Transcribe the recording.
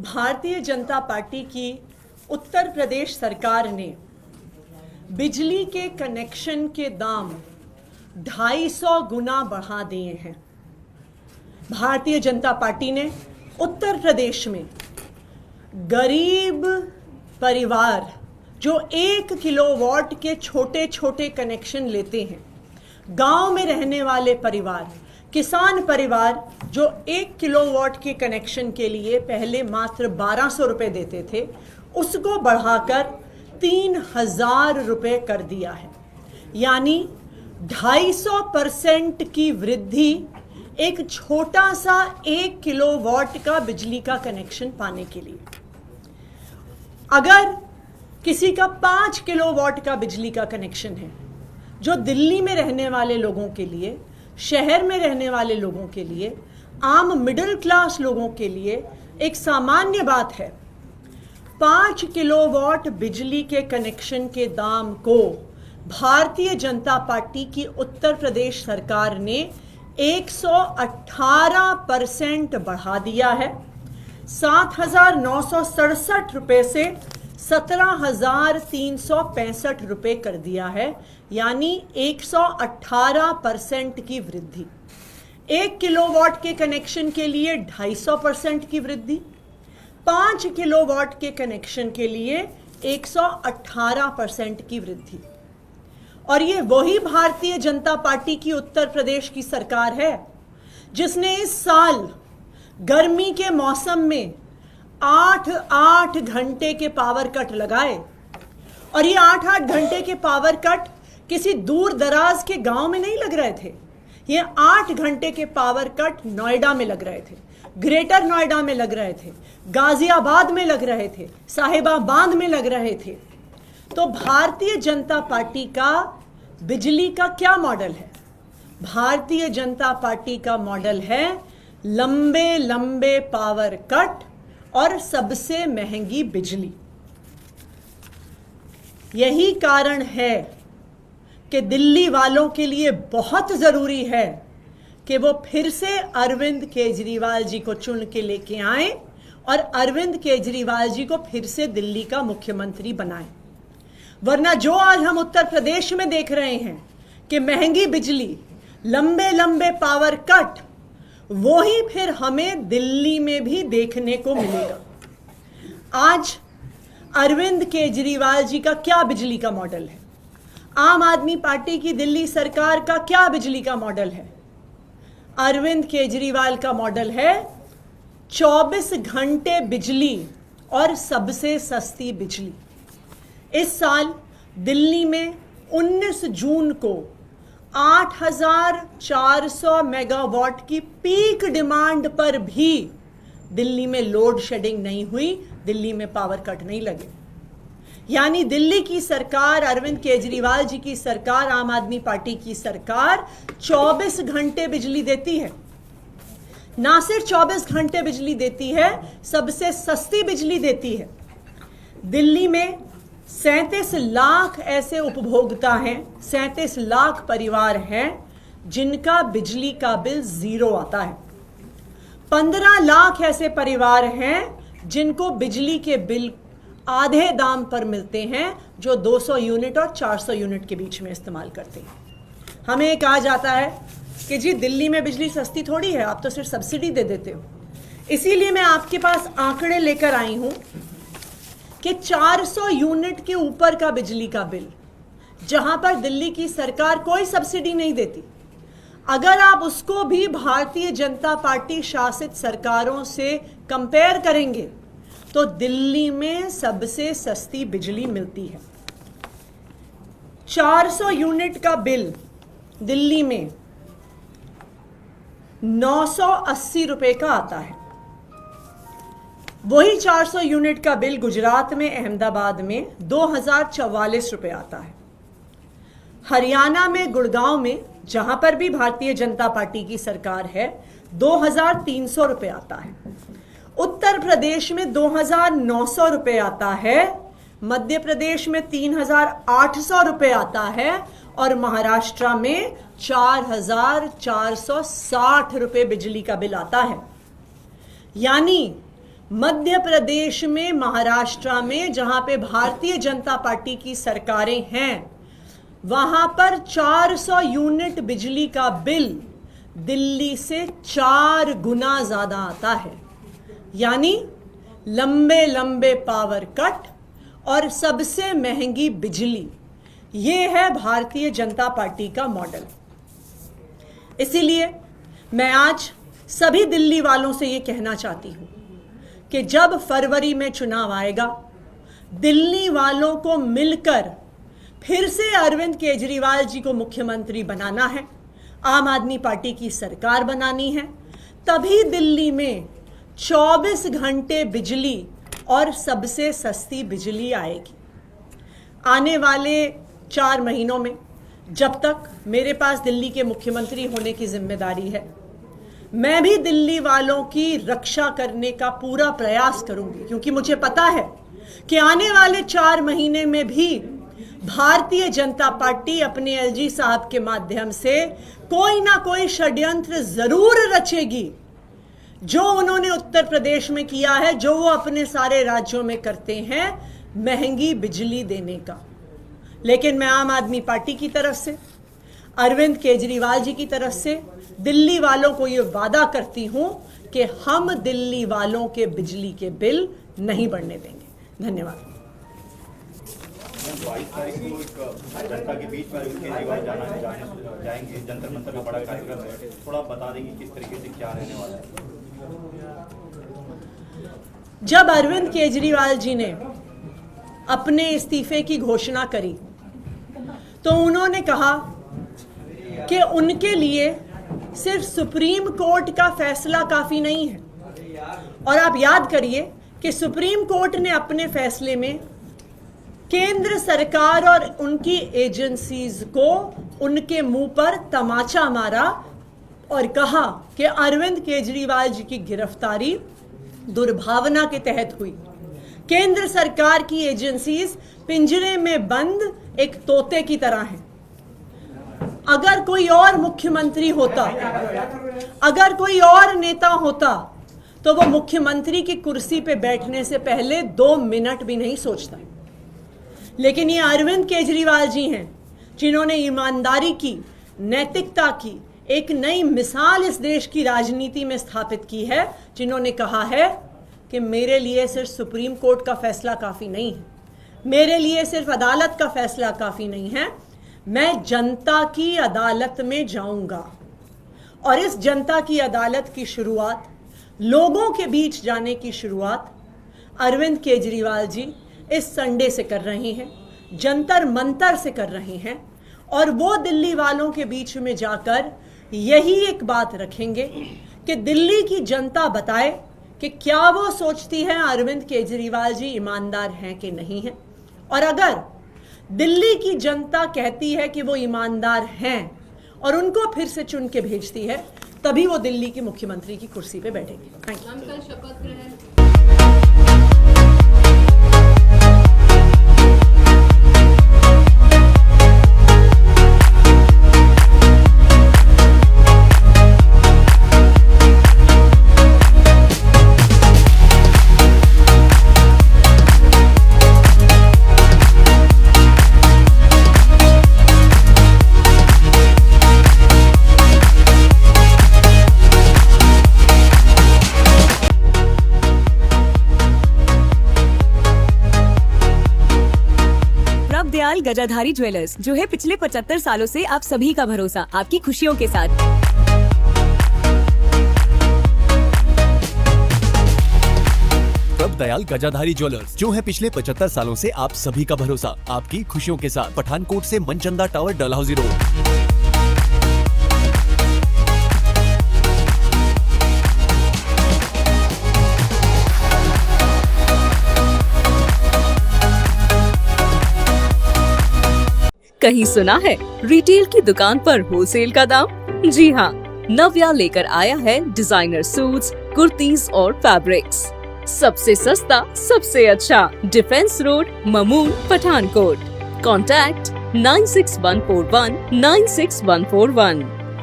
Bharatiya Janata party की उत्तर प्रदेश सरकार ने बिजली के कनेक्शन के दाम 250 गुना बढ़ा दिए हैं। भारतीय जनता पार्टी ने उत्तर प्रदेश में गरीब परिवार जो 1 किलोवाट के छोटे छोटे कनेक्शन लेते हैं, गांव में रहने वाले परिवार, किसान परिवार जो 1 किलोवाट के कनेक्शन के लिए पहले मात्र 1200 रुपये देते थे, उसको बढ़ाकर 3000 रुपये कर दिया है। यानी 250% की वृद्धि एक छोटा सा 1 किलोवाट का बिजली का कनेक्शन पाने के लिए। अगर किसी का 5 किलोवाट का बिजली का कनेक्शन है, जो दिल्ली में रहने वाले लोगों के लिए, शहर में रहने वाले लोगों के लिए, आम मिडिल क्लास लोगों के लिए एक सामान्य बात है, 5 किलोवाट बिजली के कनेक्शन के दाम को भारतीय जनता पार्टी की उत्तर प्रदेश सरकार ने 118% बढ़ा दिया है। 7,967 रुपये से 17,365 रुपये कर दिया है, यानी 118% की वृद्धि। 1 किलोवाट के कनेक्शन के लिए 250% की वृद्धि, 5 किलोवाट के कनेक्शन के लिए 118% की वृद्धि। और ये वही भारतीय जनता पार्टी की उत्तर प्रदेश की सरकार है जिसने इस साल गर्मी के मौसम में 8-8 घंटे के पावर कट लगाए। और ये 8-8 घंटे के पावर कट किसी दूर दराज के गांव में नहीं लग रहे थे, ये 8 घंटे के पावर कट नोएडा में लग रहे थे, ग्रेटर नोएडा में लग रहे थे, गाजियाबाद में लग रहे थे, साहिबाबाद में लग रहे थे। तो भारतीय जनता पार्टी का बिजली का क्या मॉडल है? भारतीय जनता पार्टी का मॉडल है लंबे लंबे पावर कट और सबसे महंगी बिजली। यही कारण है कि दिल्ली वालों के लिए बहुत जरूरी है कि वो फिर से अरविंद केजरीवाल जी को चुन के लेके आए और अरविंद केजरीवाल जी को फिर से दिल्ली का मुख्यमंत्री बनाएं। वरना जो आज हम उत्तर प्रदेश में देख रहे हैं कि महंगी बिजली, लंबे लंबे पावर कट, वो ही फिर हमें दिल्ली में भी देखने को मिलेगा। आज अरविंद केजरीवाल जी का क्या बिजली का मॉडल है? आम आदमी पार्टी की दिल्ली सरकार का क्या बिजली का मॉडल है? अरविंद केजरीवाल का मॉडल है 24 घंटे बिजली और सबसे सस्ती बिजली। इस साल दिल्ली में 19 जून को 8,400 मेगावाट की पीक डिमांड पर भी दिल्ली में लोड शेडिंग नहीं हुई, दिल्ली में पावर कट नहीं लगे। यानी दिल्ली की सरकार, अरविंद केजरीवाल जी की सरकार, आम आदमी पार्टी की सरकार 24 घंटे बिजली देती है। ना सिर्फ 24 घंटे बिजली देती है, सबसे सस्ती बिजली देती है। दिल्ली में 37 लाख ऐसे उपभोक्ता हैं, 37 लाख परिवार हैं जिनका बिजली का बिल 0 आता है। 15 लाख ऐसे परिवार हैं जिनको बिजली के बिल आधे दाम पर मिलते हैं, जो 200 यूनिट और 400 यूनिट के बीच में इस्तेमाल करते हैं। हमें कहा जाता है कि जी दिल्ली में बिजली सस्ती थोड़ी है, आप तो सिर्फ सब्सिडी दे देते हो। इसीलिए मैं आपके पास आंकड़े लेकर आई हूं कि 400 यूनिट के ऊपर का बिजली का बिल, जहां पर दिल्ली की सरकार कोई सब्सिडी नहीं देती, अगर आप उसको भी भारतीय जनता पार्टी शासित सरकारों से कंपेयर करेंगे तो दिल्ली में सबसे सस्ती बिजली मिलती है। 400 यूनिट का बिल दिल्ली में 980 रुपए का आता है। वही 400 यूनिट का बिल गुजरात में, अहमदाबाद में 2044 रुपए आता है। हरियाणा में, गुड़गांव में, जहां पर भी भारतीय जनता पार्टी की सरकार है, 2300 रुपए आता है। उत्तर प्रदेश में 2900 रुपए आता है, मध्य प्रदेश में 3800 रुपए आता है और महाराष्ट्र में 4,460 रुपए बिजली का बिल आता है। यानी मध्य प्रदेश में, महाराष्ट्र में, जहां पे भारतीय जनता पार्टी की सरकारें हैं, वहां पर 400 यूनिट बिजली का बिल दिल्ली से 4 गुना ज्यादा आता है। यानी लंबे लंबे पावर कट और सबसे महंगी बिजली, ये है भारतीय जनता पार्टी का मॉडल। इसीलिए मैं आज सभी दिल्ली वालों से ये कहना चाहती हूं कि जब फरवरी में चुनाव आएगा, दिल्ली वालों को मिलकर फिर से अरविंद केजरीवाल जी को मुख्यमंत्री बनाना है, आम आदमी पार्टी की सरकार बनानी है, तभी दिल्ली में 24 घंटे बिजली और सबसे सस्ती बिजली आएगी। आने वाले 4 महीनों में, जब तक मेरे पास दिल्ली के मुख्यमंत्री होने की जिम्मेदारी है, मैं भी दिल्ली वालों की रक्षा करने का पूरा प्रयास करूंगी, क्योंकि मुझे पता है कि आने वाले 4 महीने में भी भारतीय जनता पार्टी अपने एलजी साहब के माध्यम से कोई ना कोई षड्यंत्र जरूर रचेगी, जो उन्होंने उत्तर प्रदेश में किया है, जो वो अपने सारे राज्यों में करते हैं, महंगी बिजली देने का। लेकिन मैं आम आदमी पार्टी की तरफ से, अरविंद केजरीवाल जी की तरफ से दिल्ली वालों को ये वादा करती हूं कि हम दिल्ली वालों के बिजली के बिल नहीं बढ़ने देंगे। धन्यवाद। 22 तारीख को एक जनता के बीच में केजरीवाल जाएंगे, जंतर मंतर का बड़ा कार्यक्रम है, थोड़ा बता देंगे किस तरीके से क्या रहने वाला है। जब अरविंद केजरीवाल जी ने अपने इस्तीफे की घोषणा करी तो उन्होंने कहा कि उनके लिए सिर्फ सुप्रीम कोर्ट का फैसला काफी नहीं है। और आप याद करिए कि सुप्रीम कोर्ट ने अपने फैसले में केंद्र सरकार और उनकी एजेंसीज को उनके मुंह पर तमाचा मारा और कहा कि अरविंद केजरीवाल जी की गिरफ्तारी दुर्भावना के तहत हुई। केंद्र सरकार की एजेंसीज पिंजरे में बंद एक तोते की तरह हैं। अगर कोई और मुख्यमंत्री होता, अगर कोई और नेता होता, तो वो मुख्यमंत्री की कुर्सी पे बैठने से पहले 2 मिनट भी नहीं सोचता। लेकिन ये अरविंद केजरीवाल जी हैं जिन्होंने ईमानदारी की, नैतिकता की एक नई मिसाल इस देश की राजनीति में स्थापित की है, जिन्होंने कहा है कि मेरे लिए सिर्फ सुप्रीम कोर्ट का फैसला काफी नहीं है, मेरे लिए सिर्फ अदालत का फैसला काफी नहीं है, मैं जनता की अदालत में जाऊंगा। और इस जनता की अदालत की शुरुआत, लोगों के बीच जाने की शुरुआत अरविंद केजरीवाल जी इस संडे से कर रहे हैं, जंतर मंतर से कर रहे हैं। और वो दिल्ली वालों के बीच में जाकर यही एक बात रखेंगे कि दिल्ली की जनता बताए कि क्या वो सोचती है अरविंद केजरीवाल जी ईमानदार हैं कि नहीं हैं। और अगर दिल्ली की जनता कहती है कि वो ईमानदार हैं और उनको फिर से चुन के भेजती है, तभी वो दिल्ली की मुख्यमंत्री की कुर्सी पे बैठेंगे। Thank you. कल शपथ ग्रहण दयाल गजाधारी ज्वेलर्स, जो है पिछले 75 सालों से आप सभी का भरोसा, आपकी खुशियों के साथ। प्रभ दयाल गजाधारी ज्वेलर्स, जो है पिछले 75 सालों से आप सभी का भरोसा, आपकी खुशियों के साथ। पठानकोट से मनचंदा टावर, डलहौजी रोड। कहीं सुना है रिटेल की दुकान पर होलसेल का दाम? जी हाँ, नव्या लेकर आया है डिजाइनर सूट्स, कुर्तीज और फैब्रिक्स। सबसे सस्ता, सबसे अच्छा, defence road, Mamun, Pathankot. Contact 96141 96141।